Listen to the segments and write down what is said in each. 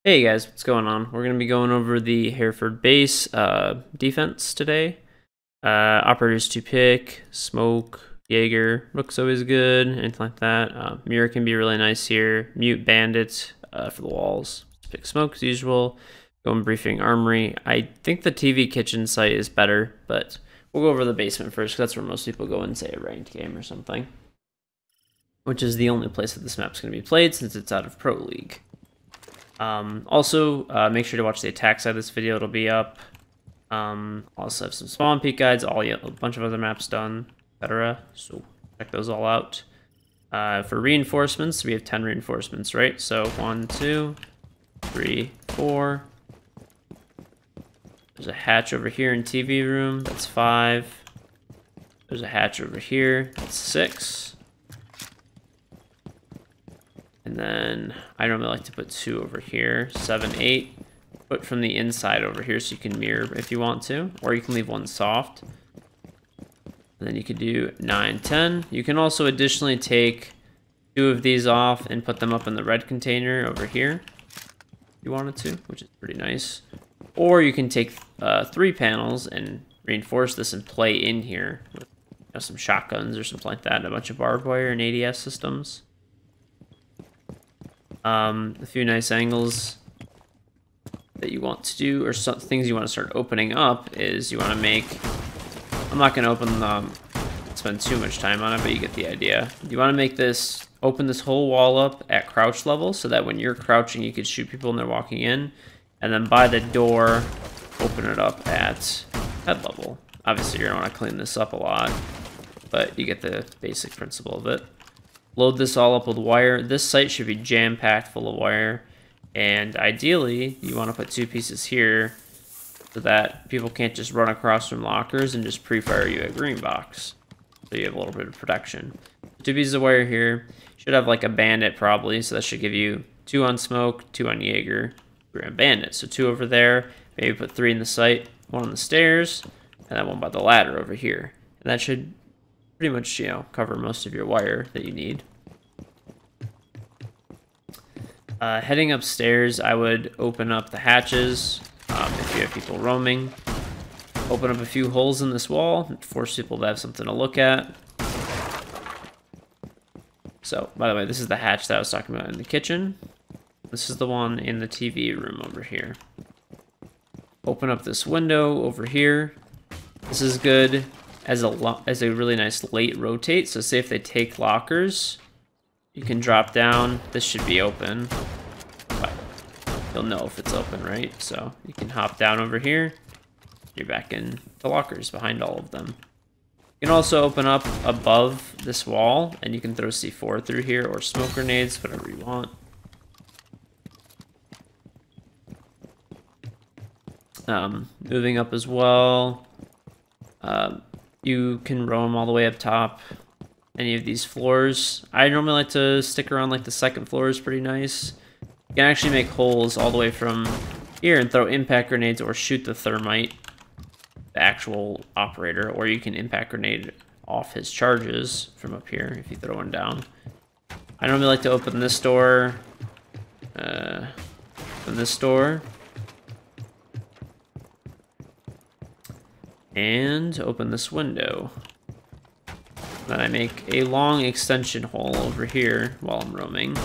Hey guys, what's going on? We're going to be going over the Hereford base defense today. Operators to pick, smoke, Jaeger, looks always good, anything like that. Mirror can be really nice here. Mute bandit for the walls. Pick smoke as usual. Go in briefing armory. I think the TV kitchen site is better, but we'll go over the basement first because that's where most people go in, say, a ranked game or something. Which is the only place that this map's going to be played since it's out of Pro League. Also, make sure to watch the attack side of this video. It'll be up. Also have some spawn peak guides, a bunch of other maps done, etc. So check those all out. For reinforcements, we have 10 reinforcements, right? So 1, 2, 3, 4. There's a hatch over here in TV room. That's 5. There's a hatch over here. That's 6. And then I normally like to put 2 over here, 7, 8. Put from the inside over here so you can mirror if you want to, or you can leave one soft. And then you could do 9, 10. You can also additionally take 2 of these off and put them up in the red container over here if you wanted to, which is pretty nice. Or you can take 3 panels and reinforce this and play in here with some shotguns or something like that, and a bunch of barbed wire and ADS systems. A few nice angles that you want to do, or some things you want to start opening up, is you want to make, I'm not going to spend too much time on it, but you get the idea. You want to make this, open this whole wall up at crouch level, so that when you're crouching, you could shoot people when they're walking in, and then by the door, open it up at head level. Obviously, you're going to want to clean this up a lot, but you get the basic principle of it. Load this all up with wire. This site should be jam-packed full of wire. And ideally, you want to put 2 pieces here so that people can't just run across from lockers and just pre-fire you at green box. So you have a little bit of protection. 2 pieces of wire here. Should have like a bandit probably, so that should give you 2 on smoke, 2 on Jaeger, 3 on bandit. So 2 over there, maybe put 3 in the site, 1 on the stairs, and then 1 by the ladder over here. And that should pretty much, cover most of your wire that you need. Heading upstairs, I would open up the hatches if you have people roaming. Open up a few holes in this wall, force people to have something to look at. So, by the way, this is the hatch that I was talking about in the kitchen. This is the one in the TV room over here. Open up this window over here. This is good as a really nice late rotate. So say if they take lockers, you can drop down. This should be open, but you'll know if it's open, right? So you can hop down over here. You're back in the lockers behind all of them. You can also open up above this wall, and you can throw C4 through here or smoke grenades, whatever you want. Moving up as well. You can roam all the way up top. Any of these floors. I normally like to stick around like the second floor is pretty nice. You can actually make holes all the way from here and throw impact grenades or shoot the thermite, the actual operator, or you can impact grenade off his charges from up here if you throw one down. I normally like to open this door, and open this window. Then I make a long extension hole over here while I'm roaming,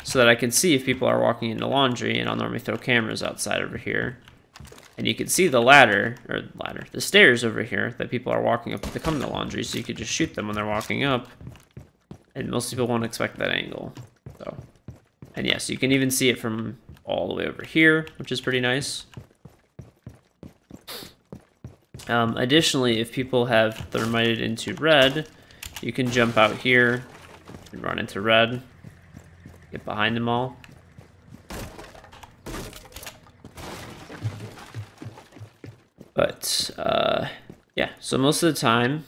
so that I can see if people are walking into laundry, and I'll normally throw cameras outside over here. And you can see the the stairs over here that people are walking up to come to laundry, so you could just shoot them when they're walking up. And most people won't expect that angle. So, and yes, you can even see it from all the way over here, which is pretty nice. Additionally, if people have thermited into red, you can jump out here and run into red, get behind them all. But, yeah, so most of the time,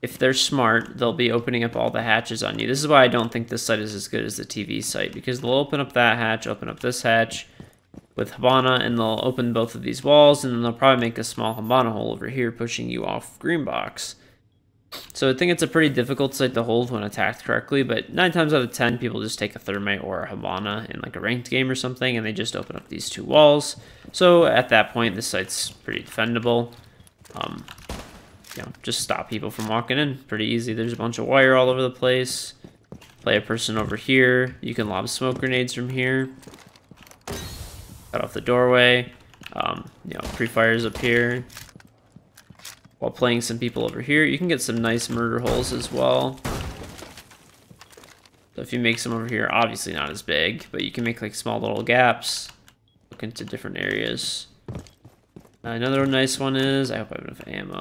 if they're smart, they'll be opening up all the hatches on you. This is why I don't think this site is as good as the TV site, because they'll open up that hatch, open up this hatch with Habana, and they'll open both of these walls, and then they'll probably make a small Habana hole over here, pushing you off green box. So I think it's a pretty difficult site to hold when attacked correctly, but 9 times out of 10, people just take a Thermite or a Havana in like a ranked game or something, and they just open up these 2 walls. So at that point, this site's pretty defendable. You know, just stop people from walking in. Pretty easy. There's a bunch of wire all over the place. Play a person over here. You can lob smoke grenades from here. Cut off the doorway. You know, pre-fires up here. While playing some people over here, you can get some nice murder holes as well. So if you make some over here, obviously not as big, but you can make like small little gaps. Look into different areas. Another nice one is, I hope I have enough ammo.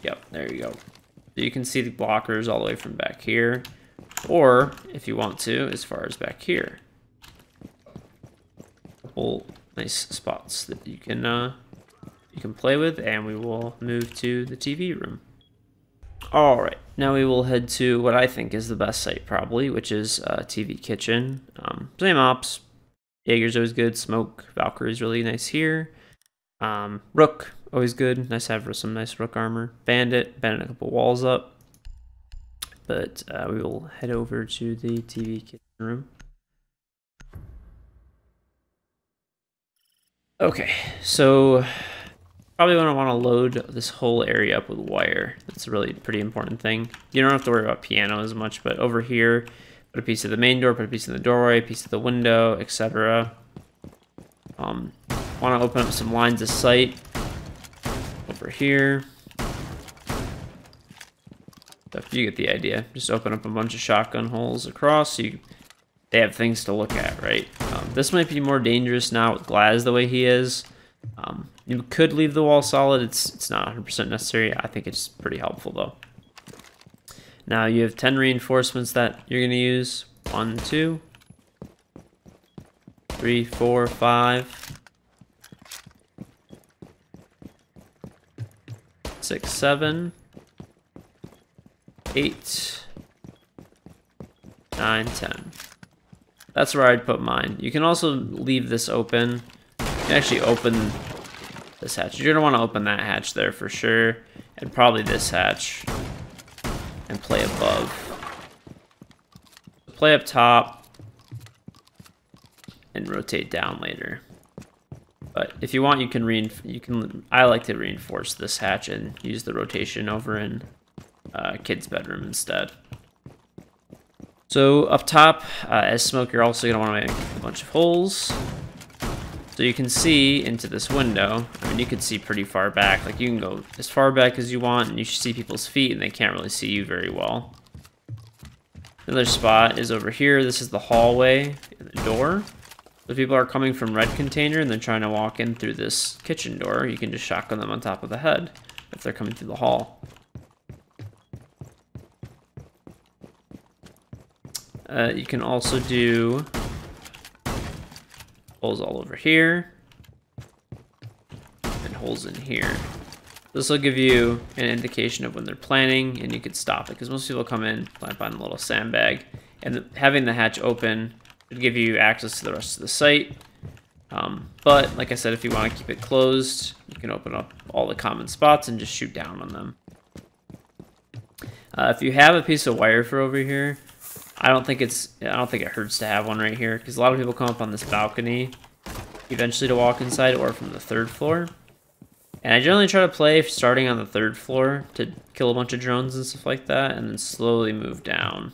Yep, there you go. So you can see the blockers all the way from back here. Or, if you want to, as far as back here. Couple nice spots that you can play with, and we will move to the TV room. Alright, now we will head to what I think is the best site probably, which is TV Kitchen. Same ops. Jaeger's always good. Smoke, Valkyrie's really nice here. Rook, always good. Nice to have some nice Rook armor. Bandit a couple walls up. But we will head over to the TV Kitchen room. Okay, so probably want to load this whole area up with wire. That's a really pretty important thing. You don't have to worry about piano as much, but over here, put a piece of the main door, put a piece in the doorway, a piece of the window, etc. Want to open up some lines of sight over here. So you get the idea. Just open up a bunch of shotgun holes across. So they have things to look at, right? This might be more dangerous now with Glaz the way he is. You could leave the wall solid. It's not 100% necessary. I think it's pretty helpful though. Now you have 10 reinforcements that you're going to use. 1, 2, 3, 4, 5, 6, 7, 8, 9, 10. That's where I'd put mine. You can also leave this open. You can actually open this hatch. You're going to want to open that hatch there for sure. And probably this hatch. And play above. Play up top. And rotate down later. But if you want, you can I like to reinforce this hatch and use the rotation over in kid's bedroom instead. So up top, as smoke, you're also going to want to make a bunch of holes. So you can see into this window. I mean, you can see pretty far back. Like, you can go as far back as you want, and you should see people's feet, and they can't really see you very well. Another spot is over here. This is the hallway and the door. So if people are coming from red container and they're trying to walk in through this kitchen door, you can just shotgun them on top of the head if they're coming through the hall. You can also do holes all over here and holes in here. This will give you an indication of when they're planning, and you could stop it because most people come in, plant on a little sandbag, and having the hatch open would give you access to the rest of the site. But like I said, if you want to keep it closed, you can open up all the common spots and just shoot down on them. If you have a piece of wire for over here, I don't think it hurts to have one right here, because a lot of people come up on this balcony eventually to walk inside, or from the 3rd floor. And I generally try to play starting on the 3rd floor to kill a bunch of drones and stuff like that, and then slowly move down.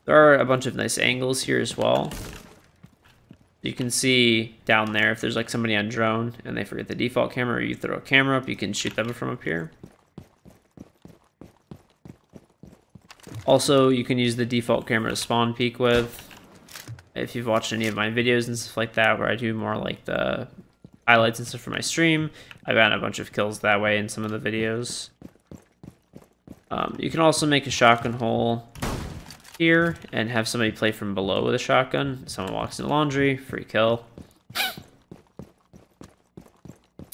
There are a bunch of nice angles here as well. You can see down there if there's like somebody on drone and they forget the default camera, or you throw a camera up, you can shoot them from up here. Also, you can use the default camera to spawn peek with. If you've watched any of my videos and stuff like that, where I do more like the highlights and stuff for my stream, I've gotten a bunch of kills that way in some of the videos. You can also make a shotgun hole here and have somebody play from below with a shotgun. Someone walks in the laundry, free kill.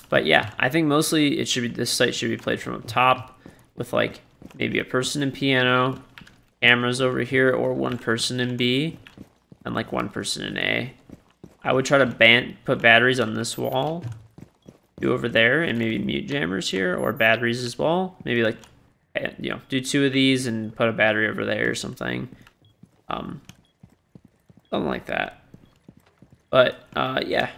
But yeah, I think mostly this site should be played from up top with like maybe a person in piano, cameras over here, or one person in B, and like one person in A. I would try to put batteries on this wall, do over there, and maybe mute jammers here, or batteries as well. Maybe like you know, do 2 of these and put a battery over there or something. Something like that. But yeah,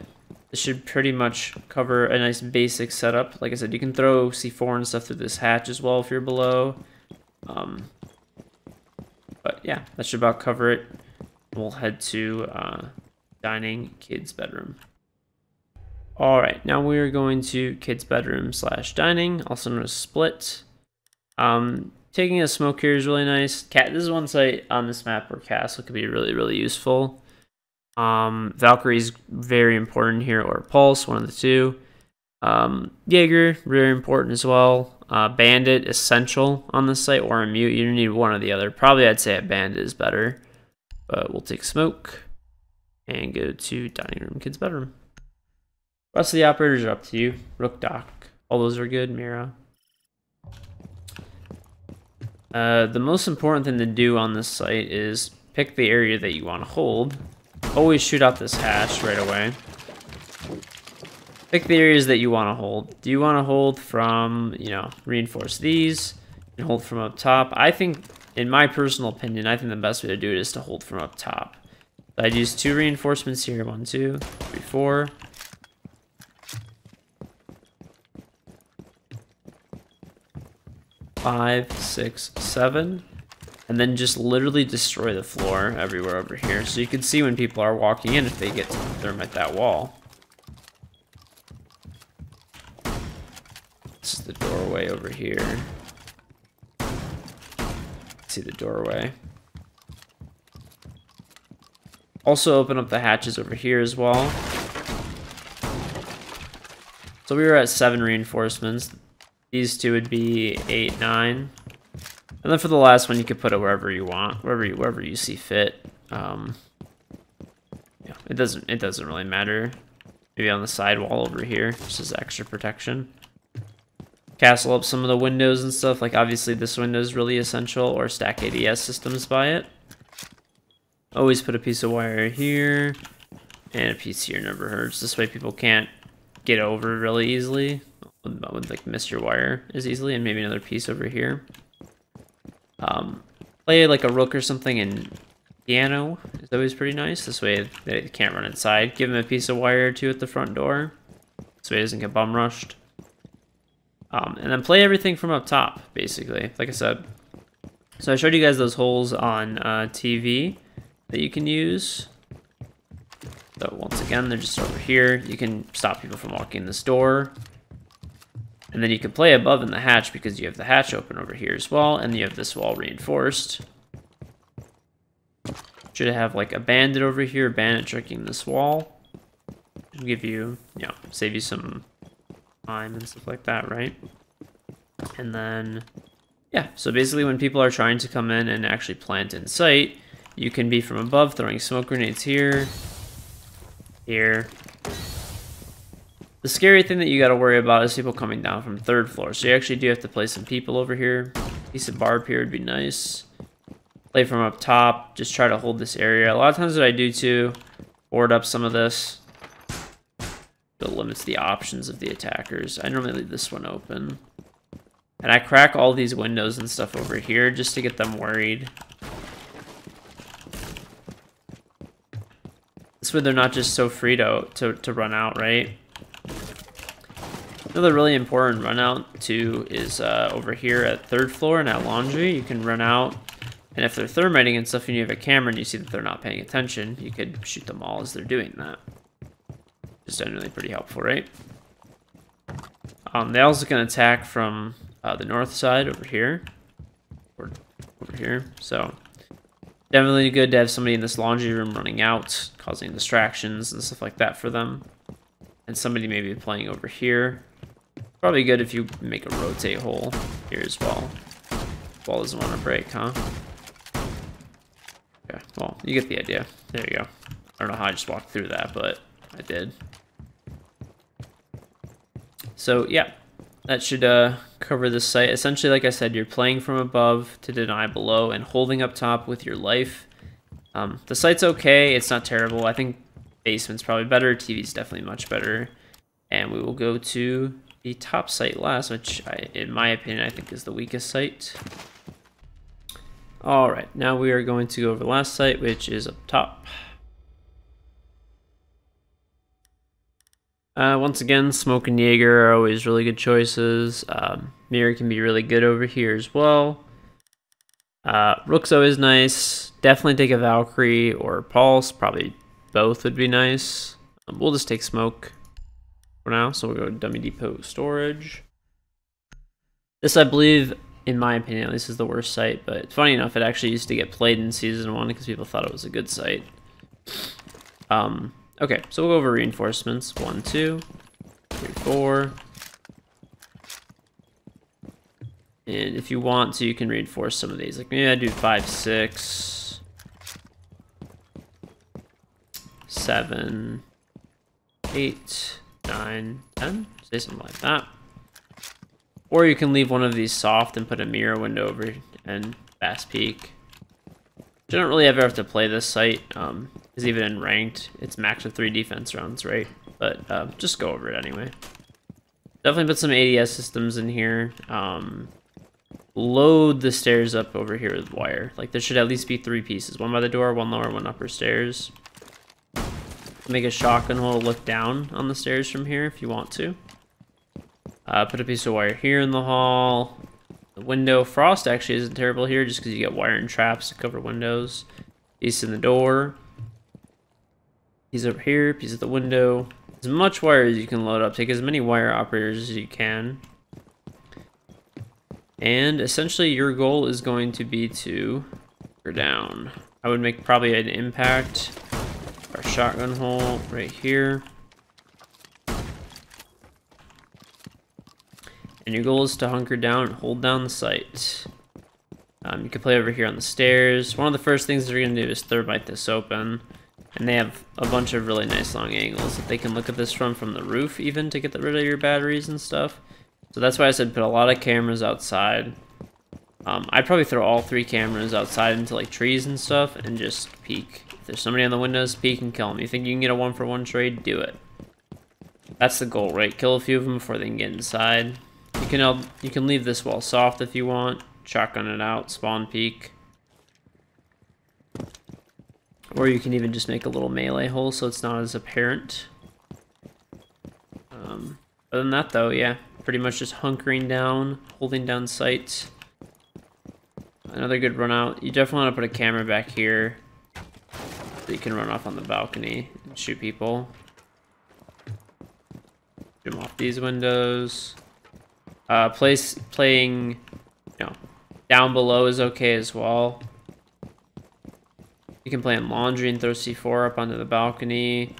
this should pretty much cover a nice basic setup. Like I said, you can throw C4 and stuff through this hatch as well if you're below. But yeah, that should about cover it. We'll head to dining, kids' bedroom. All right, now we are going to kids' bedroom / dining, also known as split. Taking a smoke here is really nice. This is one site on this map where castle could be really, really useful. Valkyrie's very important here, or Pulse, one of the two. Jaeger, very important as well. Bandit, essential on this site, or a mute. You need one or the other. Probably I'd say a bandit is better. But we'll take smoke and go to dining room, kids' bedroom. Rest of the operators are up to you. Rook, Dock, all those are good. Mira. The most important thing to do on this site is pick the area that you want to hold. Always shoot out this hatch right away. Pick the areas that you want to hold. Do you want to hold from, you know, reinforce these and hold from up top? I think, in my personal opinion, I think the best way to do it is to hold from up top. I'd use 2 reinforcements here. 1, 2, 3, 4. Five, 6, 7. And then just literally destroy the floor everywhere over here. So you can see when people are walking in if they get to thermite that wall. This is the doorway over here. See the doorway. Also open up the hatches over here as well. So we were at 7 reinforcements. These 2 would be 8, 9. And then for the last one, you could put it wherever you want, wherever you see fit. Yeah, it doesn't really matter. Maybe on the side wall over here, just as extra protection. Castle up some of the windows and stuff. Like obviously this window is really essential, or stack ADS systems by it. Always put a piece of wire here and a piece here. Never hurts. This way people can't get over really easily. Would like miss your wire as easily, and maybe another piece over here. Play like a rook or something in piano is always pretty nice. This way they can't run inside. Give them a piece of wire or 2 at the front door. This way it doesn't get bum rushed. And then play everything from up top, basically, like I said. So I showed you guys those holes on TV that you can use. So once again, they're just over here. You can stop people from walking in this door. And then you can play above in the hatch because you have the hatch open over here as well, and you have this wall reinforced. Should have like a bandit over here, bandit tricking this wall. It'll give you, you know, save you some time and stuff like that, right? And then, yeah, so basically when people are trying to come in and actually plant in sight, you can be from above throwing smoke grenades here, here. The scary thing that you got to worry about is people coming down from 3rd floor. So you actually do have to place some people over here. Piece of barb here would be nice. Play from up top. Just try to hold this area. A lot of times what I do too, board up some of this. It limits the options of the attackers. I normally leave this one open. And I crack all these windows and stuff over here just to get them worried. This way they're not just so free to run out, right? Another really important run out too is over here at 3rd floor and at laundry. You can run out, and if they're thermiting and stuff and you have a camera and you see that they're not paying attention, you could shoot them all as they're doing that. Just generally pretty helpful, right? They also can attack from the north side over here, or over here. So definitely good to have somebody in this laundry room running out, causing distractions and stuff like that for them. And somebody maybe playing over here. Probably good if you make a rotate hole here as well. Ball doesn't want to break, huh? Okay, well, you get the idea. There you go. I don't know how I just walked through that, but I did. So, yeah, that should cover this site. Essentially, like I said, you're playing from above to deny below and holding up top with your life. The site's okay. It's not terrible. I think basement's probably better. TV's definitely much better. And we will go to the top site last, which in my opinion, I think is the weakest site. All right, now we are going to go over the last site, which is up top. Once again, Smoke and Jaeger are always really good choices. Mirror can be really good over here as well. Rook's always nice. Definitely take a Valkyrie or a Pulse. Probably both would be nice. We'll just take Smoke for now. So we'll go Dummy Depot Storage. This, I believe, in my opinion, at least, is the worst site. But funny enough, it actually used to get played in Season 1 because people thought it was a good site. Okay, so we'll go over reinforcements. 1, 2, 3, 4. And if you want to, you can reinforce some of these. Like maybe I do 5, 6, 7, 8, 9, 10. Say something like that. Or you can leave one of these soft and put a mirror window over and fast peek. You don't really ever have to play this site, because even in ranked, it's max of 3 defense rounds, right? But just go over it anyway. Definitely put some ADS systems in here. Load the stairs up over here with wire. Like there should at least be 3 pieces. 1 by the door, 1 lower, 1 upper stairs. Make a shotgun hole look down on the stairs from here if you want to. Put a piece of wire here in the hall. The window frost actually isn't terrible here just because you get wire and traps to cover windows. Piece in the door. Piece over here, piece of the window. As much wire as you can load up. Take as many wire operators as you can. And essentially your goal is going to be to go down. I would make probably an impact or shotgun hole right here. And your goal is to hunker down and hold down the site. You can play over here on the stairs. One of the first things they're going to do is thermite this open. And they have a bunch of really nice long angles that they can look at this from the roof even to get rid of your batteries and stuff. So that's why I said put a lot of cameras outside. I'd probably throw all 3 cameras outside into like trees and stuff and just peek. If there's somebody on the windows, peek and kill them. You think you can get a 1-for-1 trade? Do it. That's the goal, right? Kill a few of them before they can get inside. You can leave this wall soft if you want. Shotgun it out, spawn peek. Or you can even just make a little melee hole so it's not as apparent. Other than that though, yeah, pretty much just hunkering down, holding down sight. Another good run out. You definitely want to put a camera back here so you can run off on the balcony and shoot people. Shoot them off these windows. Playing, down below is okay as well. You can play in laundry and throw C4 up onto the balcony.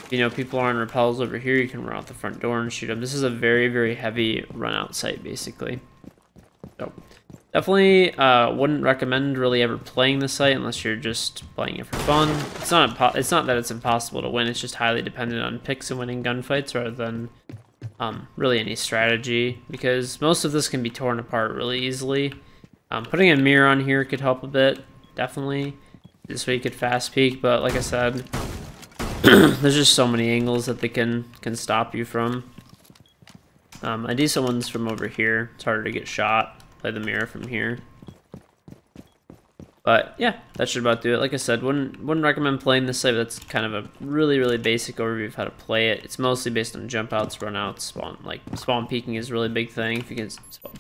People are on repels over here, you can run out the front door and shoot them. This is a very, very heavy run out site, basically. So, definitely wouldn't recommend really ever playing this site unless you're just playing it for fun. It's not that it's impossible to win, it's just highly dependent on picks and winning gunfights rather than really any strategy, because most of this can be torn apart really easily. Putting a mirror on here could help a bit, definitely. This way you could fast peek, but like I said, there's just so many angles that they can stop you from. A decent one's from over here. It's harder to get shot. Play the mirror from here. But yeah, that should about do it. Like I said, wouldn't recommend playing this site, but that's kind of a really, really basic overview of how to play it. It's mostly based on jump outs, run outs, spawn peeking is a really big thing. If you can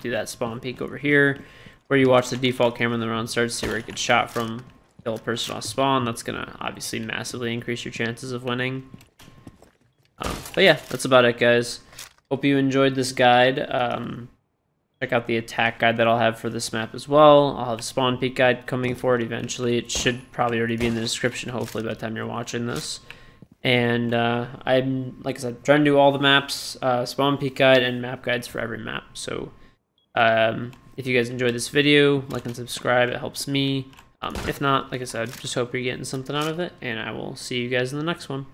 do that spawn peek over here, where you watch the default camera when the round starts, see where it gets shot from, kill a person off spawn, that's gonna obviously massively increase your chances of winning. But yeah, that's about it, guys. Hope you enjoyed this guide. Check out the attack guide that I'll have for this map as well. I'll have a spawn peek guide coming for it eventually. It should probably already be in the description, hopefully, by the time you're watching this. And I'm, like I said, trying to do all the maps, spawn peek guide, and map guides for every map. So if you guys enjoyed this video, like and subscribe. It helps me. If not, like I said, just hope you're getting something out of it, and I will see you guys in the next one.